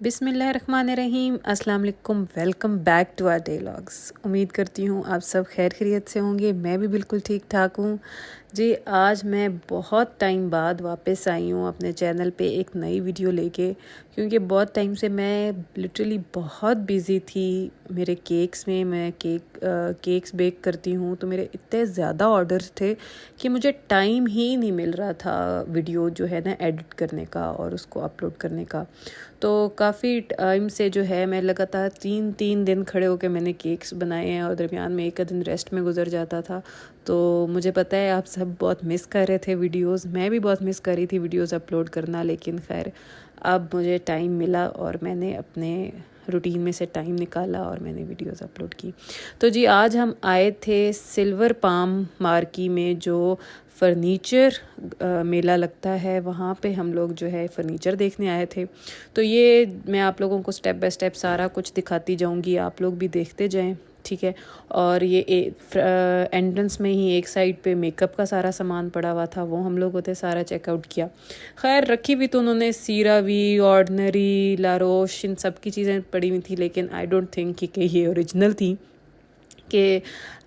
बिस्मिल्लाहिर्रहमानिर्रहीम, अस्सलाम वालेकुम। Welcome back to our day vlogs. उम्मीद करती हूँ आप सब खैर खैरियत से होंगे। मैं भी बिल्कुल ठीक ठाक हूँ जी। आज मैं बहुत टाइम बाद वापस आई हूँ अपने चैनल पे एक नई वीडियो लेके, क्योंकि बहुत टाइम से मैं लिटरली बहुत बिज़ी थी मेरे केक्स में। मैं केक्स बेक करती हूँ, तो मेरे इतने ज़्यादा ऑर्डर्स थे कि मुझे टाइम ही नहीं मिल रहा था वीडियो जो है ना एडिट करने का और उसको अपलोड करने का। तो काफ़ी टाइम से जो है मैं लगातार तीन दिन खड़े होकर मैंने केक्स बनाए हैं और दरमियान में एक दिन रेस्ट में गुजर जाता था। तो मुझे पता है आप सब बहुत मिस कर रहे थे वीडियोस, मैं भी बहुत मिस कर रही थी वीडियोस अपलोड करना, लेकिन खैर अब मुझे टाइम मिला और मैंने अपने रूटीन में से टाइम निकाला और मैंने वीडियोस अपलोड की। तो जी आज हम आए थे सिल्वर पाम मार्की में, जो फर्नीचर मेला लगता है, वहाँ पे हम लोग जो है फ़र्नीचर देखने आए थे। तो ये मैं आप लोगों को स्टेप बाय स्टेप सारा कुछ दिखाती जाऊँगी, आप लोग भी देखते जाएं, ठीक है। और ये एंट्रेंस में ही एक साइड पे मेकअप का सारा सामान पड़ा हुआ था, वो हम लोगों ने सारा चेकआउट किया। खैर रखी हुई तो उन्होंने सीरावी, ऑर्डनरी, लारोश, इन सब की चीज़ें पड़ी हुई थी, लेकिन आई डोंट थिंक कि ये ओरिजिनल थी। कि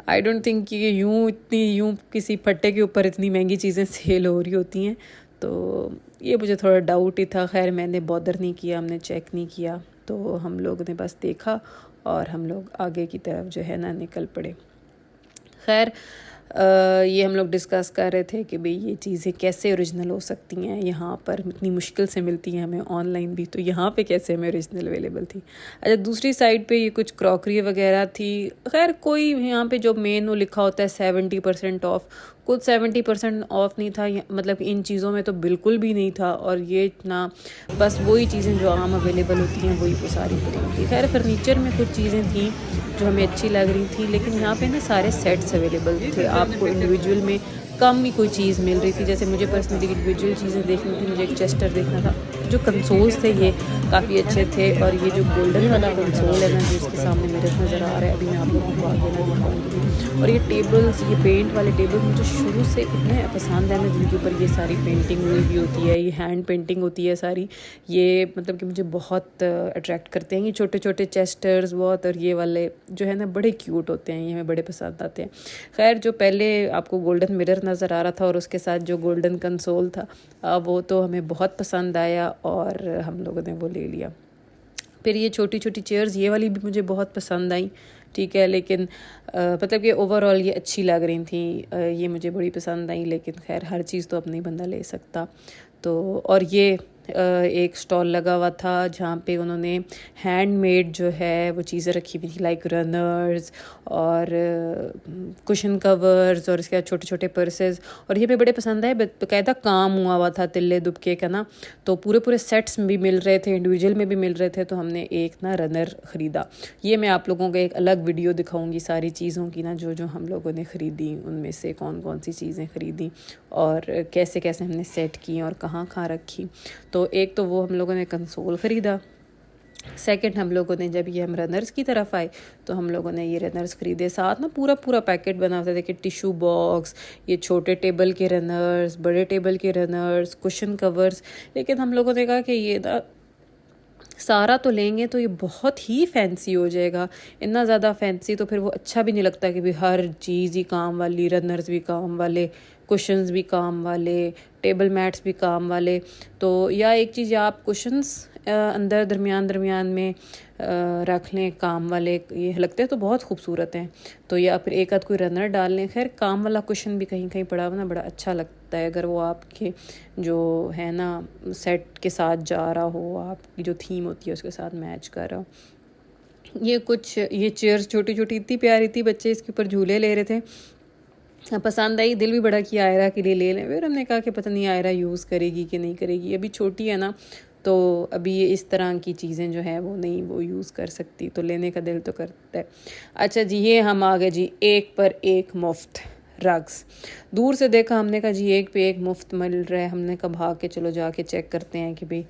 आई डोंट थिंक कि यूँ किसी फट्टे के ऊपर इतनी महंगी चीज़ें सेल हो रही होती हैं। तो ये मुझे थोड़ा डाउट ही था। खैर मैंने बॉदर नहीं किया, हमने चेक नहीं किया, तो हम लोग ने बस देखा और हम लोग आगे की तरफ जो है ना निकल पड़े। खैर ये हम लोग डिस्कस कर रहे थे कि भाई ये चीज़ें कैसे ओरिजिनल हो सकती हैं, यहाँ पर इतनी मुश्किल से मिलती हैं हमें ऑनलाइन भी, तो यहाँ पे कैसे हमें ओरिजिनल अवेलेबल थी। अच्छा दूसरी साइड पे ये कुछ क्रॉकरी वगैरह थी। खैर कोई यहाँ पे जो मेन वो लिखा होता है 70% ऑफ, कुछ 70% ऑफ नहीं था, मतलब इन चीज़ों में तो बिल्कुल भी नहीं था। और ये इतना बस वही चीज़ें जो आम अवेलेबल होती हैं वही वो सारी पड़ी हुई थी। खैर फर्नीचर में कुछ चीज़ें थी जो हमें अच्छी लग रही थी, लेकिन यहाँ पे ना सारे सेट्स अवेलेबल थे, आपको इंडिविजुअल में कम ही कोई चीज़ मिल रही थी। जैसे मुझे पर्सनली इंडिविजुअल चीज़ें देखनी थी, मुझे एक चेस्टर देखना था। जो कंसोल्स थे ये काफ़ी अच्छे थे, और ये जो गोल्डन वाला कंसोल है ना जिसके सामने मेरे नज़र आ रहा है, अभी मैं आप लोगों को आगे ना दिखाऊंगी। और ये टेबल्स, ये पेंट वाले टेबल मुझे शुरू से इतने पसंद है ना, जिनके ऊपर ये सारी पेंटिंग हुई भी होती है, ये हैंड पेंटिंग होती है सारी। ये मतलब कि मुझे बहुत अट्रैक्ट करते हैं ये छोटे छोटे चेस्टर्स बहुत, और ये वाले जो है ना बड़े क्यूट होते हैं, ये हमें बड़े पसंद आते हैं। खैर जो पहले आपको गोल्डन मिरर नज़र आ रहा था और उसके साथ जो गोल्डन कंसोल था, वो तो हमें बहुत पसंद आया और हम लोगों ने वो ले लिया। फिर ये छोटी छोटी चेयर्स, ये वाली भी मुझे बहुत पसंद आई, ठीक है, लेकिन मतलब कि ओवरऑल ये अच्छी लग रही थी, ये मुझे बड़ी पसंद आई। लेकिन खैर हर चीज़ तो अपनी बंदा ले सकता। तो और ये एक स्टॉल लगा हुआ था जहाँ पे उन्होंने हैंडमेड जो है वो चीज़ें रखी हुई थी, लाइक रनर्स और कुशन कवर्स और इसके बाद छोटे छोटे पर्सेस। और ये भी बड़े पसंद आए, बाकायदा काम हुआ था तिल्ले दुबके का ना, तो पूरे पूरे सेट्स भी मिल रहे थे, इंडिविजुअल में भी मिल रहे थे। तो हमने एक ना रनर ख़रीदा। ये मैं आप लोगों को एक अलग वीडियो दिखाऊंगी सारी चीज़ों की ना, जो जो हम लोगों ने ख़रीदी, उनमें से कौन कौन सी चीज़ें ख़रीदी और कैसे कैसे हमने सेट की और कहाँ कहाँ रखी। तो एक तो वो हम लोगों ने कंसोल ख़रीदा। सेकंड हम लोगों ने जब ये हम रनर्स की तरफ आए तो हम लोगों ने ये रनर्स ख़रीदे, साथ ना पूरा पूरा पैकेट बना होता था कि टिशू बॉक्स, ये छोटे टेबल के रनर्स, बड़े टेबल के रनर्स, कुशन कवर्स। लेकिन हम लोगों ने कहा कि ये ना सारा तो लेंगे तो ये बहुत ही फैंसी हो जाएगा, इतना ज़्यादा फैंसी तो फिर वो अच्छा भी नहीं लगता कि भी हर चीज़ ही काम वाली, रनर्स भी काम वाले, कुशन्स भी काम वाले, टेबल मैट्स भी काम वाले। तो या एक चीज़, या आप कुशन्स अंदर दरमियान में रख लें काम वाले, ये लगते हैं तो बहुत खूबसूरत हैं। तो या फिर एक आध कोई रनर डाल लें। खैर काम वाला कुशन भी कहीं कहीं पड़ा हुआ ना बड़ा अच्छा लगता है, अगर वो आपके जो है ना सेट के साथ जा रहा हो, आपकी जो थीम होती है उसके साथ मैच कर रहा हो। ये चेयर्स छोटी छोटी इतनी प्यारी थी, बच्चे इसके ऊपर झूले ले रहे थे, पसंद आई, दिल भी बड़ा किया आयरा के लिए ले लें। फिर हमने कहा कि पता नहीं आयरा यूज़ करेगी कि नहीं करेगी, अभी छोटी है ना, तो अभी ये इस तरह की चीज़ें जो है वो नहीं वो यूज़ कर सकती, तो लेने का दिल तो करता है। अच्छा जी ये हम आ गए जी एक पर एक मुफ्त रग्स। दूर से देखा, हमने कहा जी एक पे एक मुफ्त मिल रहा है, हमने कहा भाग के चलो जाके चेक करते हैं कि भाई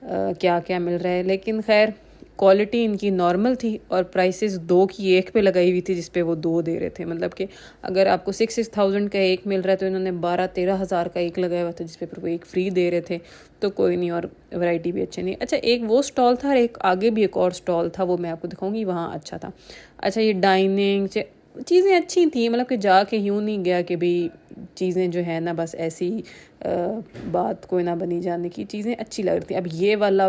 क्या क्या मिल रहा है। लेकिन खैर क्वालिटी इनकी नॉर्मल थी और प्राइसेस 2 की एक पे लगाई हुई थी जिस पे वो 2 दे रहे थे। मतलब कि अगर आपको 6,000 का एक मिल रहा है तो इन्होंने 12-13 हज़ार का एक लगाया हुआ था जिस पे वो एक फ्री दे रहे थे। तो कोई नहीं, और वैरायटी भी अच्छी नहीं। अच्छा, एक वो स्टॉल था और एक आगे भी एक और स्टॉल था, वो मैं आपको दिखाऊंगी, वहाँ अच्छा था। अच्छा, ये डाइनिंग चीज़ें अच्छी थी, मतलब कि जाके यूँ नहीं गया कि भाई चीज़ें जो है ना बस ऐसी बात कोई ना बनी जाने की, चीज़ें अच्छी लग रही थी। अब ये वाला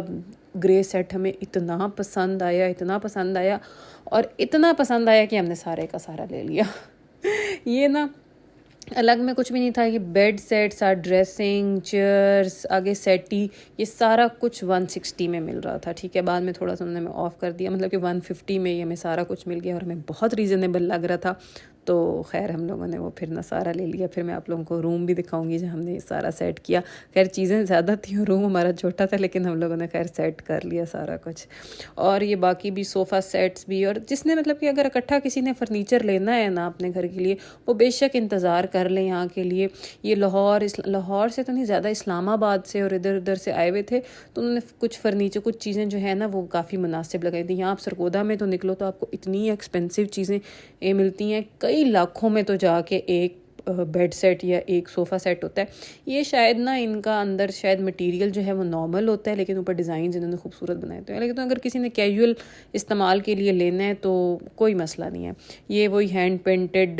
ग्रे सेट हमें इतना पसंद आया, इतना पसंद आया और इतना पसंद आया कि हमने सारे का सारा ले लिया। ये ना अलग में कुछ भी नहीं था। ये बेड सेट्स, ड्रेसिंग चेयर्स, आगे सेटी, ये सारा कुछ 160 में मिल रहा था। ठीक है, बाद में थोड़ा सा उन्होंने ऑफ़ कर दिया, मतलब कि 150 में ये हमें सारा कुछ मिल गया और हमें बहुत रीज़नेबल लग रहा था। तो खैर हम लोगों ने वो फिर ना सारा ले लिया। फिर मैं आप लोगों को रूम भी दिखाऊंगी जहाँ हमने सारा सेट किया। खैर चीज़ें ज़्यादा थी और रूम हमारा छोटा था, लेकिन हम लोगों ने खैर सेट कर लिया सारा कुछ। और ये बाकी भी सोफ़ा सेट्स भी, और जिसने मतलब कि अगर इकट्ठा किसी ने फ़र्नीचर लेना है ना अपने घर के लिए, वो बेशक इंतज़ार कर लें यहाँ के लिए। ये लाहौर से तो नहीं, ज़्यादा इस्लामाबाद से और इधर उधर से आए हुए थे, तो उन्होंने कुछ फ़र्नीचर, कुछ चीज़ें जो है ना वो काफ़ी मुनासिब लगाई थी। यहाँ आप सरगोदा में तो निकलो तो आपको इतनी एक्सपेंसिव चीज़ें मिलती हैं, कई लाखों में तो जाके एक बेड सेट या एक सोफ़ा सेट होता है। ये शायद ना इनका अंदर शायद मटेरियल जो है वो नॉर्मल होता है, लेकिन ऊपर डिज़ाइन इन्होंने खूबसूरत बनाए होते हैं। लेकिन तो अगर किसी ने कैजुअल इस्तेमाल के लिए लेना है तो कोई मसला नहीं है। ये वही हैंड पेंटेड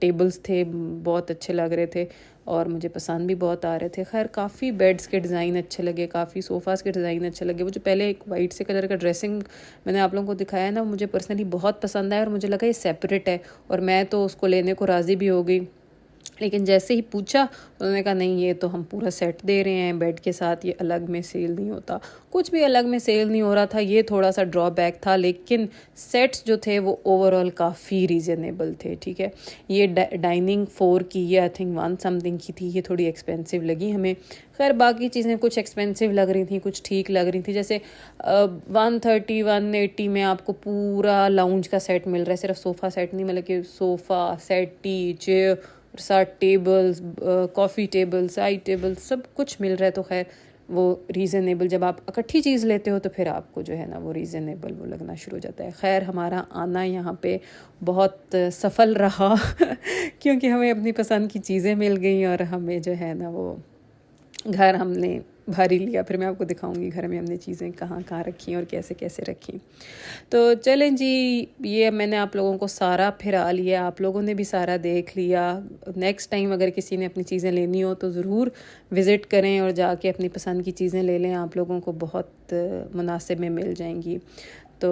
टेबल्स थे, बहुत अच्छे लग रहे थे और मुझे पसंद भी बहुत आ रहे थे। खैर काफ़ी बेड्स के डिज़ाइन अच्छे लगे, काफ़ी सोफ़ाज़ के डिज़ाइन अच्छे लगे। वो जो पहले एक वाइट से कलर का ड्रेसिंग मैंने आप लोगों को दिखाया ना, मुझे पर्सनली बहुत पसंद आया और मुझे लगा ये सेपरेट है, और मैं तो उसको लेने को राज़ी भी हो गई। लेकिन जैसे ही पूछा उन्होंने कहा नहीं, ये तो हम पूरा सेट दे रहे हैं बेड के साथ, ये अलग में सेल नहीं होता। कुछ भी अलग में सेल नहीं हो रहा था, ये थोड़ा सा ड्रॉबैक था। लेकिन सेट्स जो थे वो ओवरऑल काफ़ी रीज़नेबल थे। ठीक है, ये डाइनिंग 4 की, ये आई थिंक 1 समथिंग की थी, ये थोड़ी एक्सपेंसिव लगी हमें। खैर बाकी चीज़ें कुछ एक्सपेंसिव लग रही थी, कुछ ठीक लग रही थी। जैसे 130 180 में आपको पूरा लाउंज का सेट मिल रहा है, सिर्फ सोफ़ा सेट नहीं, मतलब कि सोफ़ा सेटी, चेयर, साथ tables, coffee table, side table, सब कुछ मिल रहा है। तो खैर वो रीज़नेबल, जब आप इकट्ठी चीज़ लेते हो तो फिर आपको जो है ना वो रीज़नेबल वो लगना शुरू हो जाता है। खैर हमारा आना यहाँ पे बहुत सफल रहा क्योंकि हमें अपनी पसंद की चीज़ें मिल गई और हमें जो है ना वो घर हमने भर ही लिया। फिर मैं आपको दिखाऊंगी घर में हमने चीज़ें कहाँ कहाँ रखी और कैसे कैसे रखी। तो चलें जी, ये मैंने आप लोगों को सारा फिरा लिया, आप लोगों ने भी सारा देख लिया। नेक्स्ट टाइम अगर किसी ने अपनी चीज़ें लेनी हो तो ज़रूर विज़िट करें और जाके अपनी पसंद की चीज़ें ले लें, आप लोगों को बहुत मुनासिब में मिल जाएंगी। तो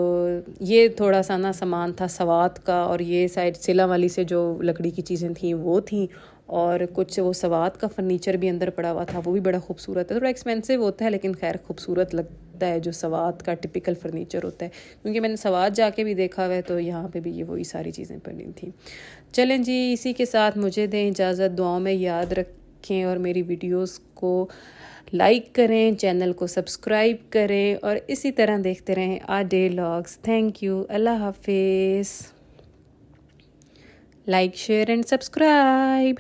ये थोड़ा सा ना सामान था सवात का, और ये साइड सिला वाली से जो लकड़ी की चीज़ें थी वो थी, और कुछ वो सवात का फर्नीचर भी अंदर पड़ा हुआ था, वो भी बड़ा खूबसूरत है। थोड़ा एक्सपेंसिव होता है लेकिन खैर खूबसूरत लगता है, जो सवात का टिपिकल फर्नीचर होता है। क्योंकि मैंने सवात जाके भी देखा हुआ है, तो यहाँ पे भी ये वही सारी चीज़ें पड़ी थी। चलें जी, इसी के साथ मुझे दें इजाज़त, दुआओं में याद रखें और मेरी वीडियोज़ को लाइक करें, चैनल को सब्सक्राइब करें और इसी तरह देखते रहें our day vlogs. Thank you, अल्लाह हाफिज़। Like, share and subscribe.